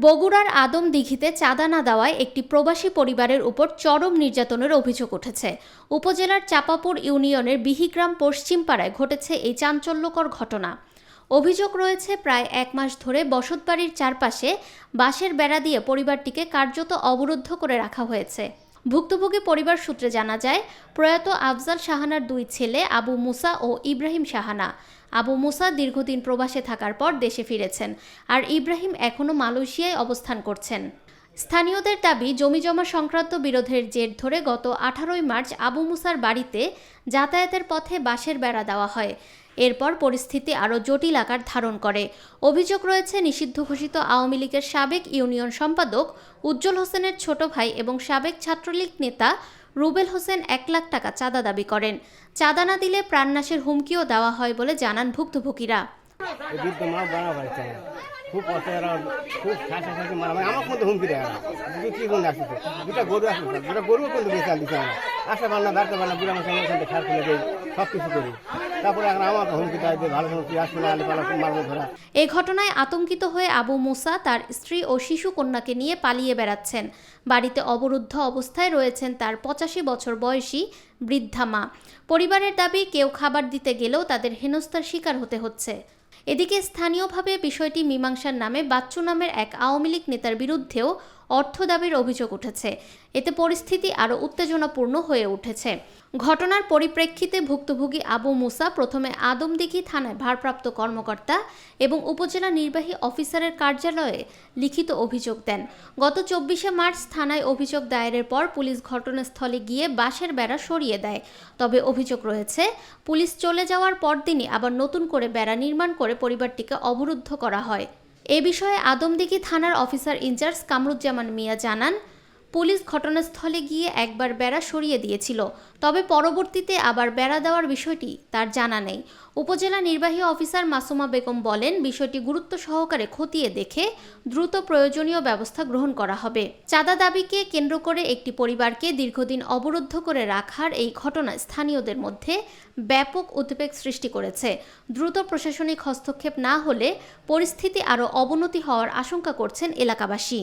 বগুড়ার আদমদীঘিতে চাঁদা না দেওয়ায় একটি প্রবাসী পরিবারের উপর চরম নির্যাতনের অভিযোগ উঠেছে। উপজেলার চাপাপুর ইউনিয়নের বিহিগ্রাম পশ্চিম পাড়ায় ঘটেছে এই চাঞ্চল্যকর ঘটনা। অভিযোগ রয়েছে, প্রায় 1 মাস ধরে বসতবাড়ির চারপাশে বাঁশের বেড়া দিয়ে পরিবারটিকে কার্যত অবরুদ্ধ করে রাখা হয়েছে। ভুক্তভোগী পরিবার সূত্রে জানা যায়, প্রয়াত আফজাল শাহানার 2 ছেলে আবু মুসা ও ইব্রাহিম শাহানা। আবু মুসা দীর্ঘদিন প্রবাসে থাকার পর দেশে ফিরেছেন, আর ইব্রাহিম এখনও মালয়েশিয়ায় অবস্থান করছেন। স্থানীয়দের দাবি, জমিজমা সংক্রান্ত বিরোধের জের ধরে গত 18 মার্চ আবু মুসার বাড়িতে যাতায়াতের পথে বাঁশের বেড়া দেওয়া হয়। এরপর পরিস্থিতি আরও জটিল আকার ধারণ করে। অভিযোগ রয়েছে, নিষিদ্ধ ঘোষিত আওয়ামী লীগের সাবেক ইউনিয়ন সম্পাদক উজ্জ্বল হোসেনের ছোট ভাই এবং সাবেক ছাত্রলীগ নেতা রুবেল হোসেন 1 লাখ টাকা চাঁদা দাবি করেন। চাঁদা না দিলে প্রাণনাশের হুমকিও দেওয়া হয় বলে জানান ভুক্তভোগীরা। খুব কষ্ট, খুব শাসি মারা আমার মধ্যে হুমকি দেয় কি গুণ আসছে, 2টা গরু আসছে, 2টা গরু কিন্তু বেচাল দিচ্ছে আমরা আসা পারলাম বেড়াতে পারলাম, বুড়া আমার সঙ্গে খারাপ করে দেয়, সব কিছু করি। তারপরে এখন আমার হুমকি দেয় ভালো হুমকি আসবে না, আলে পালা মারবো ধরা। এই ঘটনায় আতঙ্কিত হয়ে আবু মুসা তার স্ত্রী ও শিশু কন্যাকে নিয়ে পালিয়ে বেড়াচ্ছেন। বাড়িতে অবরুদ্ধ অবস্থায় রয়েছেন তার 85 বছর বয়সী বৃদ্ধা মা। পরিবারের দাবি, কেউ খাবার দিতে গেলেও তাদের হেনস্থার শিকার হতে হচ্ছে। এদিকে স্থানীয়ভাবে বিষয়টি মীমাংসার নামে বাচ্চু নামের এক আওয়ামী লীগ নেতার বিরুদ্ধেও অর্থ দাবির অভিযোগ উঠেছে। এতে পরিস্থিতি আরও উত্তেজনাপূর্ণ হয়ে উঠেছে। ঘটনার পরিপ্রেক্ষিতে ভুক্তভোগী আবু মুসা প্রথমে আদমদীঘি থানায় ভারপ্রাপ্ত কর্মকর্তা এবং উপজেলা নির্বাহী অফিসারের কার্যালয়ে লিখিত অভিযোগ দেন। গত 24 মার্চ থানায় অভিযোগ দায়েরের পর পুলিশ ঘটনাস্থলে গিয়ে বাঁশের বেড়া সরিয়ে দেয়। তবে অভিযোগ রয়েছে, পুলিশ চলে যাওয়ার পরদিনই আবার নতুন করে বেড়া নির্মাণ করে পরিবারটিকে অবরুদ্ধ করা হয়। এ বিষয়ে আদমদীঘি থানার অফিসার ইনচার্জ কামরুজ্জামান মিয়া জানান, পুলিশ ঘটনাস্থলে গিয়ে একবার বেড়া সরিয়ে দিয়েছিল, তবে পরবর্তীতে আবার বেড়া দেওয়ার বিষয়টি তার জানা নেই। উপজেলা নির্বাহী অফিসার মাসুমা বেগম বলেন, বিষয়টি গুরুত্ব সহকারে খতিয়ে দেখে দ্রুত প্রয়োজনীয় ব্যবস্থা গ্রহণ করা হবে। চাঁদা দাবিকে কেন্দ্র করে একটি পরিবারকে দীর্ঘদিন অবরুদ্ধ করে রাখার এই ঘটনা স্থানীয়দের মধ্যে ব্যাপক উদ্বেগ সৃষ্টি করেছে। দ্রুত প্রশাসনিক হস্তক্ষেপ না হলে পরিস্থিতি আরও অবনতি হওয়ার আশঙ্কা করছেন এলাকাবাসী।